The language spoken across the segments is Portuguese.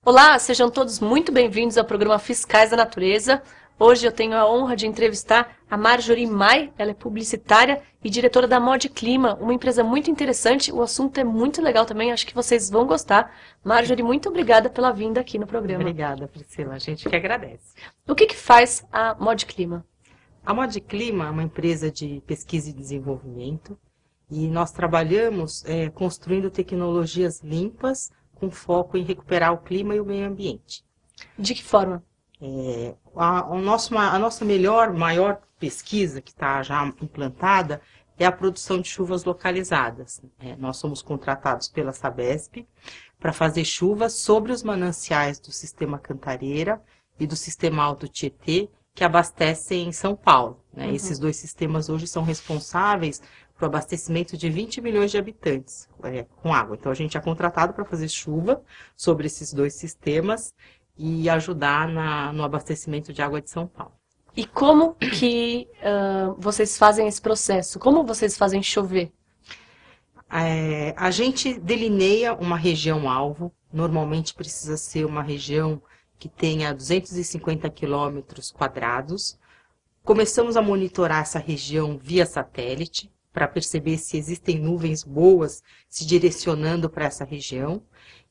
Olá, sejam todos muito bem-vindos ao programa Fiscais da Natureza. Hoje eu tenho a honra de entrevistar a Marjorie Mai, ela é publicitária e diretora da Mod Clima, uma empresa muito interessante, o assunto é muito legal também, acho que vocês vão gostar. Marjorie, muito obrigada pela vinda aqui no programa. Obrigada, Priscila, a gente que agradece. O que faz a Mod Clima? A Mod Clima é uma empresa de pesquisa e desenvolvimento e nós trabalhamos construindo tecnologias limpas com foco em recuperar o clima e o meio ambiente. De que forma? A nossa maior pesquisa que está já implantada é a produção de chuvas localizadas. Nós somos contratados pela Sabesp para fazer chuvas sobre os mananciais do Sistema Cantareira e do Sistema Alto Tietê, que abastecem São Paulo. Uhum. Esses dois sistemas hoje são responsáveis para o abastecimento de 20 milhões de habitantes com água. Então, a gente é contratado para fazer chuva sobre esses dois sistemas e ajudar no abastecimento de água de São Paulo. E como que vocês fazem esse processo? Como vocês fazem chover? A gente delineia uma região-alvo. Normalmente precisa ser uma região que tenha 250 quilômetros quadrados. Começamos a monitorar essa região via satélite, para perceber se existem nuvens boas se direcionando para essa região.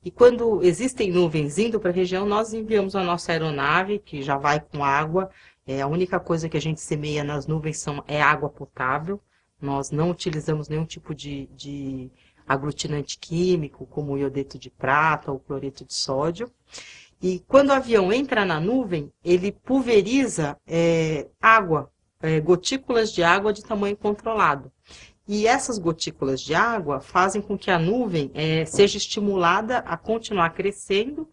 E quando existem nuvens indo para a região, nós enviamos a nossa aeronave, que já vai com água. A única coisa que a gente semeia nas nuvens é água potável. Nós não utilizamos nenhum tipo de aglutinante químico, como o iodeto de prata ou cloreto de sódio. E quando o avião entra na nuvem, ele pulveriza água, gotículas de água de tamanho controlado. E essas gotículas de água fazem com que a nuvem seja estimulada a continuar crescendo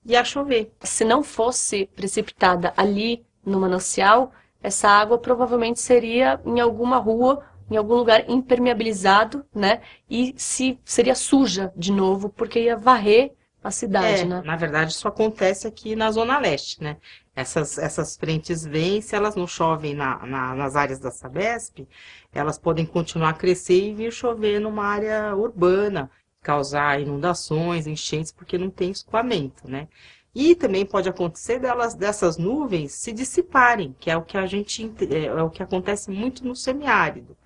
e a chover. Se não fosse precipitada ali no manancial, essa água provavelmente seria em alguma rua, em algum lugar impermeabilizado, né? E seria suja de novo, porque ia varrer a cidade, né? Na verdade, isso acontece aqui na Zona Leste, né? Essas frentes vêm, se elas não chovem nas áreas da Sabesp, elas podem continuar a crescer e vir chover numa área urbana, causar inundações, enchentes, porque não tem escoamento, né? E também pode acontecer dessas nuvens se dissiparem, que é o que é o que acontece muito no semiárido.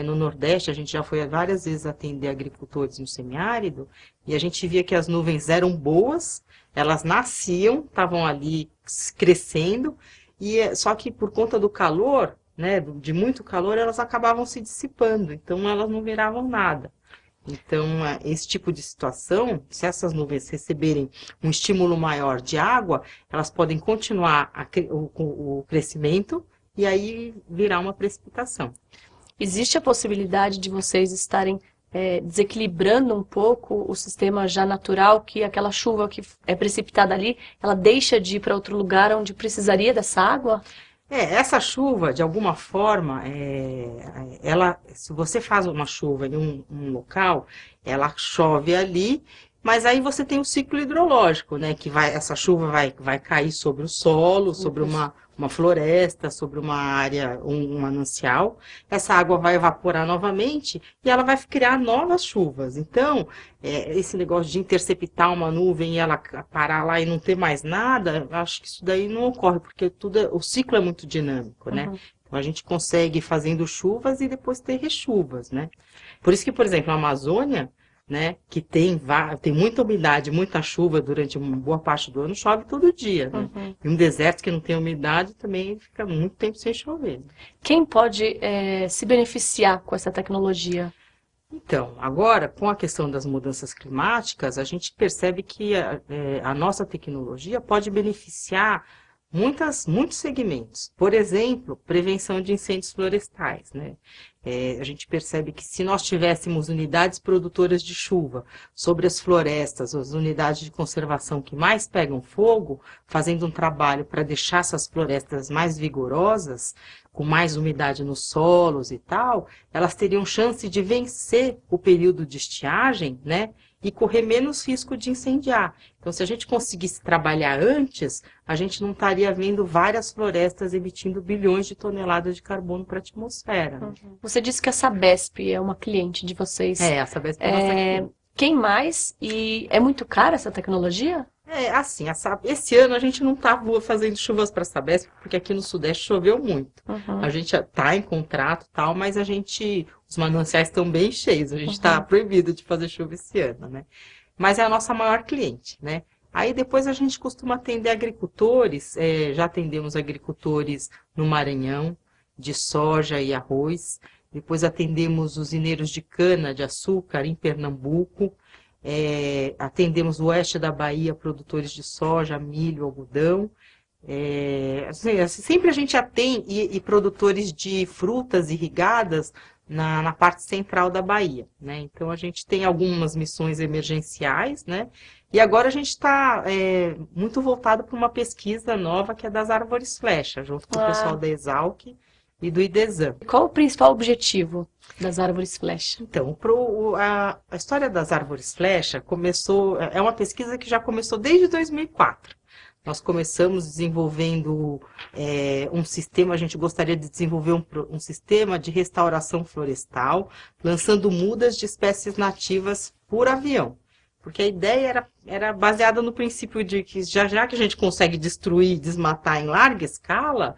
No Nordeste, a gente já foi várias vezes atender agricultores no semiárido, e a gente via que as nuvens eram boas, elas nasciam, estavam ali crescendo, só que por conta do calor, né, de muito calor, elas acabavam se dissipando, então elas não viravam nada. Então, esse tipo de situação, se essas nuvens receberem um estímulo maior de água, elas podem continuar o crescimento e aí virar uma precipitação. Existe a possibilidade de vocês estarem desequilibrando um pouco o sistema já natural, que aquela chuva que é precipitada ali, ela deixa de ir para outro lugar onde precisaria dessa água? Essa chuva, de alguma forma, se você faz uma chuva em um local, ela chove ali, mas aí você tem o ciclo hidrológico, né? Que essa chuva vai cair sobre o solo, sobre uma floresta, sobre uma área, um manancial. Essa água vai evaporar novamente e ela vai criar novas chuvas. Então, esse negócio de interceptar uma nuvem e ela parar lá e não ter mais nada, acho que isso daí não ocorre, porque o ciclo é muito dinâmico, né? Uhum. Então, a gente consegue ir fazendo chuvas e depois ter rechuvas, né? Por isso que, por exemplo, a Amazônia, né, que tem muita umidade, muita chuva durante uma boa parte do ano, chove todo dia, né? Uhum. E um deserto que não tem umidade também fica muito tempo sem chover. Quem pode se beneficiar com essa tecnologia? Então, agora, com a questão das mudanças climáticas, a gente percebe que a nossa tecnologia pode beneficiar muitos segmentos. Por exemplo, prevenção de incêndios florestais, né? A gente percebe que se nós tivéssemos unidades produtoras de chuva sobre as florestas, as unidades de conservação que mais pegam fogo, fazendo um trabalho para deixar essas florestas mais vigorosas, com mais umidade nos solos e tal, elas teriam chance de vencer o período de estiagem, né? E correr menos risco de incendiar. Então, se a gente conseguisse trabalhar antes, a gente não estaria vendo várias florestas emitindo bilhões de toneladas de carbono para a atmosfera. Uhum. Você disse que a Sabesp é uma cliente de vocês. A Sabesp é nossa cliente. Quem mais? E é muito cara essa tecnologia? Assim, esse ano a gente não está fazendo chuvas para a Sabesp, porque aqui no Sudeste choveu muito. Uhum. A gente está em contrato e tal, mas os mananciais estão bem cheios, a gente está proibido de fazer chuva esse ano, né? Mas é a nossa maior cliente, né? Aí depois a gente costuma atender agricultores, já atendemos agricultores no Maranhão, de soja e arroz, depois atendemos usineiros de cana-de-açúcar em Pernambuco, atendemos o oeste da Bahia, produtores de soja, milho, algodão. Sempre a gente atende e produtores de frutas irrigadas na parte central da Bahia, né? Então a gente tem algumas missões emergenciais, né? E agora a gente está muito voltado para uma pesquisa nova que é das árvores flecha, junto com o pessoal da Exalc e do IDESAM. Qual o principal objetivo das árvores flecha? Então, a história das árvores flecha é uma pesquisa que já começou desde 2004. Nós começamos desenvolvendo um sistema, a gente gostaria de desenvolver um sistema de restauração florestal, lançando mudas de espécies nativas por avião. Porque a ideia era baseada no princípio de que, já que a gente consegue destruir, desmatar em larga escala,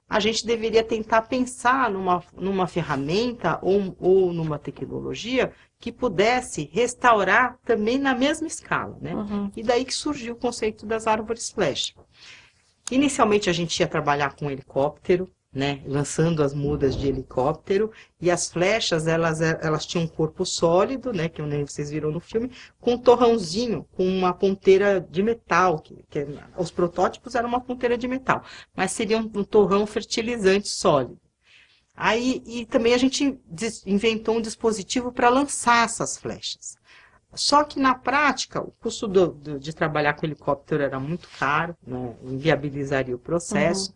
a gente deveria tentar pensar numa ferramenta ou numa tecnologia que pudesse restaurar também na mesma escala, né? Uhum. E daí que surgiu o conceito das árvores flecha. Inicialmente a gente ia trabalhar com helicóptero, né? Lançando as mudas de helicóptero, e as flechas, elas tinham um corpo sólido, né? Que vocês viram no filme, com um torrãozinho, com uma ponteira de metal, os protótipos eram uma ponteira de metal, mas seria um torrão fertilizante sólido. Aí, e também a gente inventou um dispositivo para lançar essas flechas. Só que na prática, o custo de trabalhar com helicóptero era muito caro, né? Inviabilizaria o processo.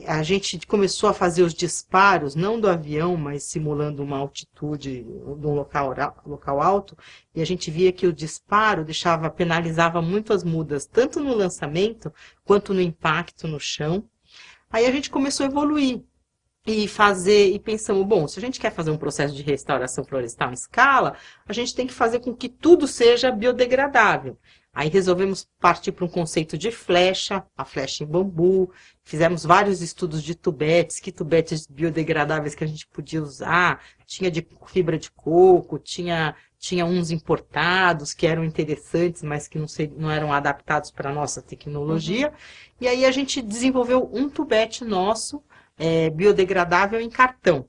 A gente começou a fazer os disparos, não do avião, mas simulando uma altitude, um local alto, e a gente via que o disparo penalizava muito as mudas, tanto no lançamento quanto no impacto no chão. Aí a gente começou a evoluir. E pensamos, bom, se a gente quer fazer um processo de restauração florestal em escala, a gente tem que fazer com que tudo seja biodegradável. Aí resolvemos partir para um conceito de flecha, a flecha em bambu, fizemos vários estudos de tubetes, que tubetes biodegradáveis que a gente podia usar, tinha de fibra de coco, tinha uns importados que eram interessantes, mas que não eram adaptados para a nossa tecnologia. E aí a gente desenvolveu um tubete nosso, biodegradável em cartão.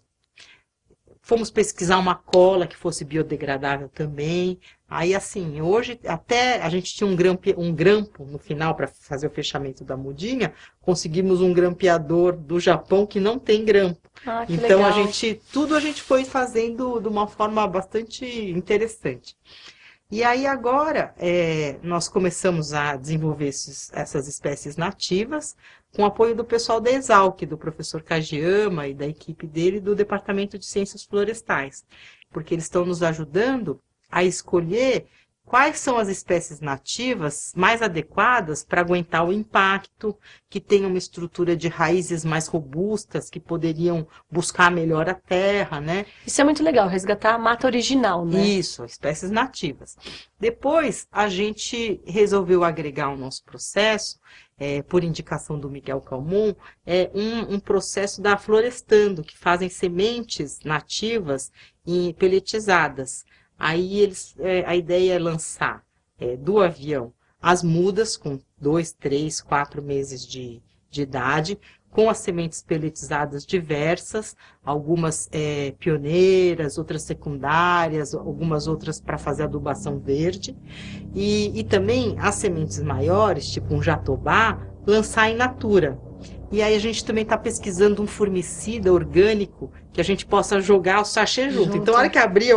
Fomos pesquisar uma cola que fosse biodegradável também. Aí, assim, hoje, até a gente tinha um grampo no final para fazer o fechamento da mudinha, conseguimos um grampeador do Japão que não tem grampo. Então, legal. Tudo a gente foi fazendo de uma forma bastante interessante. E aí agora nós começamos a desenvolver essas espécies nativas com o apoio do pessoal da Exalc, do professor Kageyama e da equipe dele do Departamento de Ciências Florestais, porque eles estão nos ajudando a escolher quais são as espécies nativas mais adequadas para aguentar o impacto, que tenham uma estrutura de raízes mais robustas, que poderiam buscar melhor a terra, né? Isso é muito legal, resgatar a mata original, né? Isso, espécies nativas. Depois, a gente resolveu agregar ao nosso processo, por indicação do Miguel Calmon, um processo da Florestando, que fazem sementes nativas e peletizadas. Aí a ideia é lançar do avião as mudas com 2, 3, 4 meses de idade, com as sementes peletizadas diversas, algumas pioneiras, outras secundárias, algumas outras para fazer adubação verde. E também as sementes maiores, tipo um jatobá, lançar in natura. E aí a gente também está pesquisando um formicida orgânico que a gente possa jogar o sachê junto. Então, na hora que abrir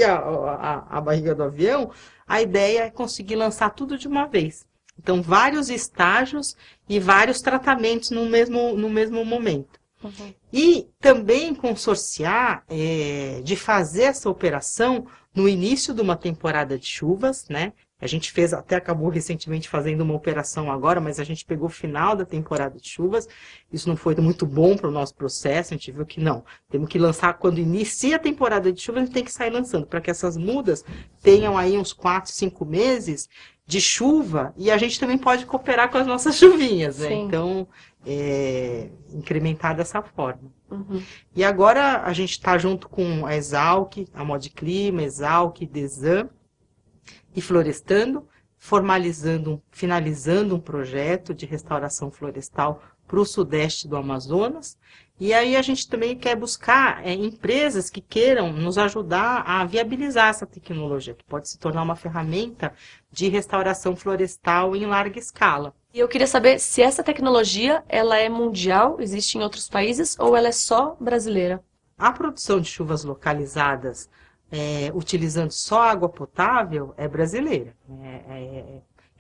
a barriga do avião, a ideia é conseguir lançar tudo de uma vez. Então, vários estágios e vários tratamentos no mesmo momento. Uhum. E também consorciar de fazer essa operação no início de uma temporada de chuvas, né? A gente acabou recentemente fazendo uma operação agora, mas a gente pegou o final da temporada de chuvas. Isso não foi muito bom para o nosso processo, a gente viu que não. Temos que lançar, quando inicia a temporada de chuvas, a gente tem que sair lançando, para que essas mudas tenham aí uns 4, 5 meses de chuva, e a gente também pode cooperar com as nossas chuvinhas, né? Sim. Então, incrementar dessa forma. Uhum. E agora a gente está junto com a Exalc, a Modclima, Exalc, Desan, e Florestando, finalizando um projeto de restauração florestal para o sudeste do Amazonas. E aí a gente também quer buscar empresas que queiram nos ajudar a viabilizar essa tecnologia, que pode se tornar uma ferramenta de restauração florestal em larga escala. E eu queria saber se essa tecnologia ela é mundial, existe em outros países, ou ela é só brasileira? A produção de chuvas localizadas utilizando só água potável é brasileira.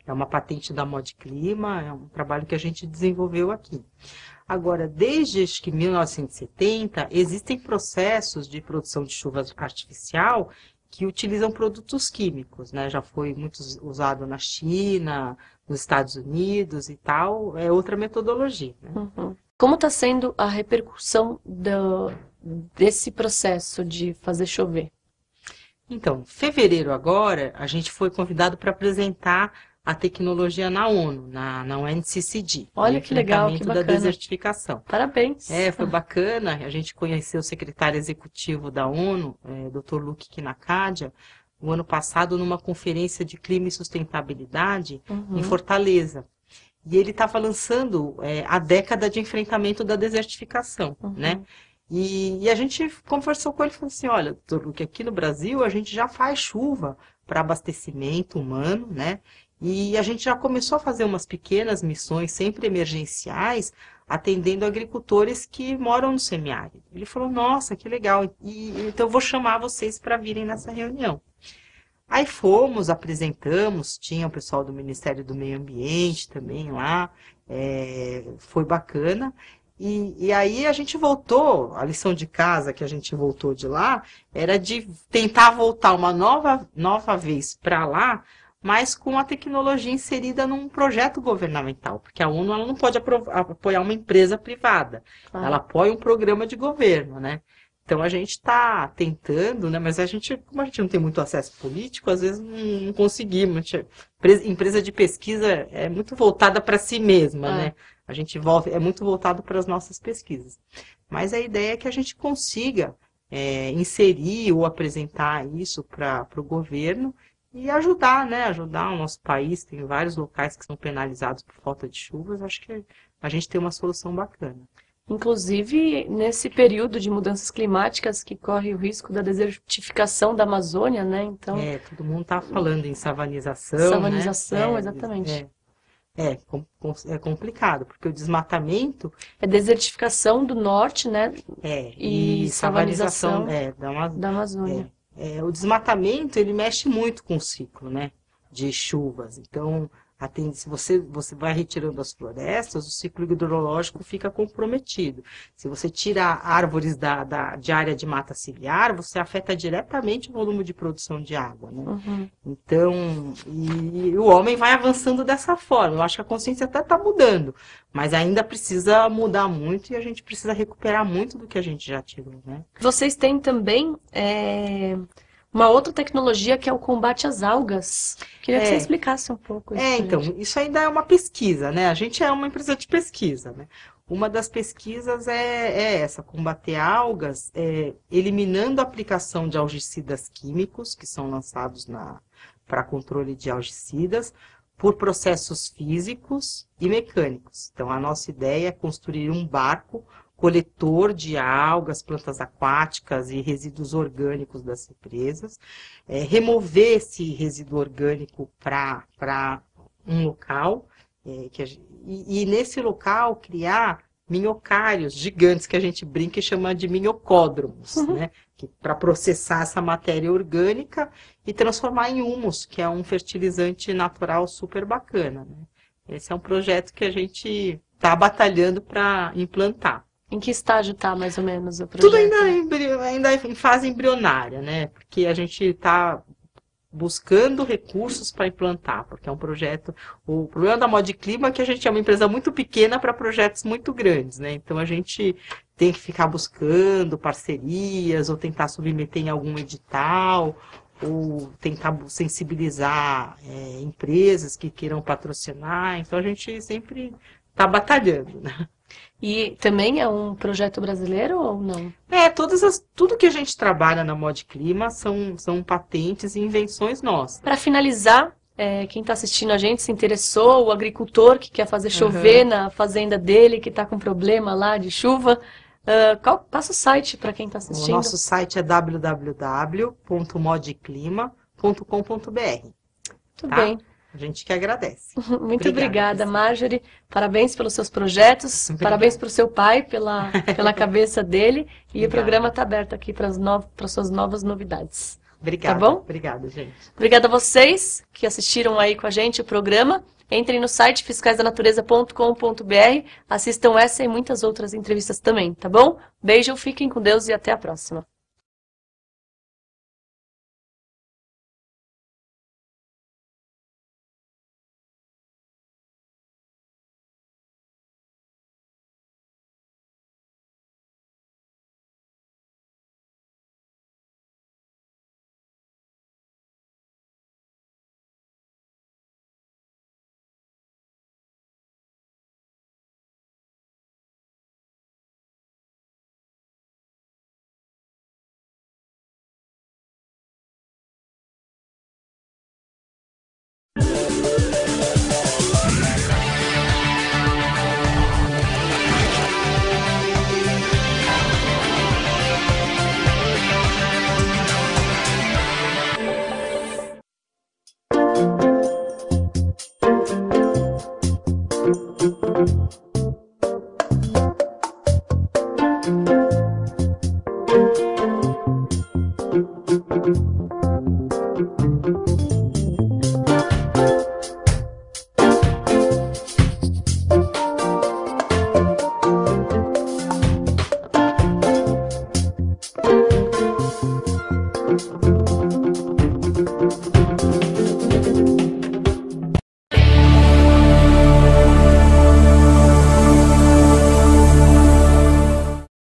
É uma patente da Modclima, é um trabalho que a gente desenvolveu aqui. Agora, desde acho que 1970, existem processos de produção de chuva artificial que utilizam produtos químicos, né? Já foi muito usado na China, nos Estados Unidos e tal, é outra metodologia, né? Uhum. Como está sendo a repercussão desse processo de fazer chover? Então, em fevereiro agora, a gente foi convidado para apresentar a tecnologia na ONU, na UNCCD. Olha que legal, que bacana. Da desertificação. Parabéns. Foi bacana. A gente conheceu o secretário executivo da ONU, Dr. Luke Kinakadia, o ano passado numa conferência de clima e sustentabilidade em Fortaleza. E ele estava lançando a década de enfrentamento da desertificação, né? E a gente conversou com ele e falou assim, olha, doutor Luque, aqui no Brasil a gente já faz chuva para abastecimento humano, né? E a gente já começou a fazer umas pequenas missões, sempre emergenciais, atendendo agricultores que moram no semiárido. Ele falou, nossa, que legal, então eu vou chamar vocês para virem nessa reunião. Aí fomos, apresentamos, tinha o pessoal do Ministério do Meio Ambiente também lá, foi bacana. E aí a gente voltou, a lição de casa que a gente voltou de lá, era de tentar voltar uma nova vez para lá, mas com a tecnologia inserida num projeto governamental, porque a ONU ela não pode apoiar uma empresa privada, ela apoia um programa de governo, né? Então a gente está tentando, né? Mas como a gente não tem muito acesso político, às vezes não conseguimos. Empresa de pesquisa é muito voltada para si mesma, né? A gente é muito voltado para as nossas pesquisas. Mas a ideia é que a gente consiga inserir ou apresentar isso para o governo e ajudar, né? Ajudar o nosso país. Tem vários locais que são penalizados por falta de chuvas. Acho que a gente tem uma solução bacana. Inclusive, nesse período de mudanças climáticas que corre o risco da desertificação da Amazônia, né? Então, todo mundo está falando em savanização. Savanização, né? Exatamente. É complicado, porque o desmatamento... É desertificação do norte, né? E savanização da Amazônia. O desmatamento, ele mexe muito com o ciclo, né? De chuvas. Então, se você vai retirando as florestas, o ciclo hidrológico fica comprometido. Se você tira árvores de área de mata ciliar, você afeta diretamente o volume de produção de água, né? Então, e o homem vai avançando dessa forma. Eu acho que a consciência até está mudando, mas ainda precisa mudar muito e a gente precisa recuperar muito do que a gente já tirou, né? Vocês têm também uma outra tecnologia que é o combate às algas. Queria que você explicasse um pouco isso. Então, isso ainda é uma pesquisa, né? A gente é uma empresa de pesquisa, né? Uma das pesquisas é essa, combater algas, eliminando a aplicação de algicidas químicos, que são lançados para controle de algicidas, por processos físicos e mecânicos. Então, a nossa ideia é construir um barco coletor de algas, plantas aquáticas e resíduos orgânicos das represas, remover esse resíduo orgânico para um local E nesse local criar minhocários gigantes, que a gente brinca e chama de minhocódromos, né? Para processar essa matéria orgânica e transformar em humus, que é um fertilizante natural super bacana, né? Esse é um projeto que a gente está batalhando para implantar. Em que estágio está, mais ou menos, o projeto? Tudo ainda em fase embrionária, né? Porque a gente está buscando recursos para implantar, porque é um projeto... O problema da Modclima é que a gente é uma empresa muito pequena para projetos muito grandes, né? Então a gente tem que ficar buscando parcerias, ou tentar submeter em algum edital, ou tentar sensibilizar empresas que queiram patrocinar. Então a gente sempre está batalhando, né? E também é um projeto brasileiro ou não? Tudo que a gente trabalha na Modclima são patentes e invenções nossas. Para finalizar, quem está assistindo a gente se interessou, o agricultor que quer fazer chover na fazenda dele, que está com problema lá de chuva, passa o site para quem está assistindo. O nosso site é www.modclima.com.br. Tudo bem. A gente que agradece. Muito obrigada, Marjorie. Parabéns pelos seus projetos. Obrigada. Parabéns para o seu pai pela cabeça dele. E o programa está aberto aqui para as suas novas novidades. Obrigada. Tá bom? Obrigada, gente. Obrigada a vocês que assistiram aí com a gente o programa. Entrem no site fiscaisdanatureza.com.br. Assistam essa e muitas outras entrevistas também, tá bom? Beijo, fiquem com Deus e até a próxima.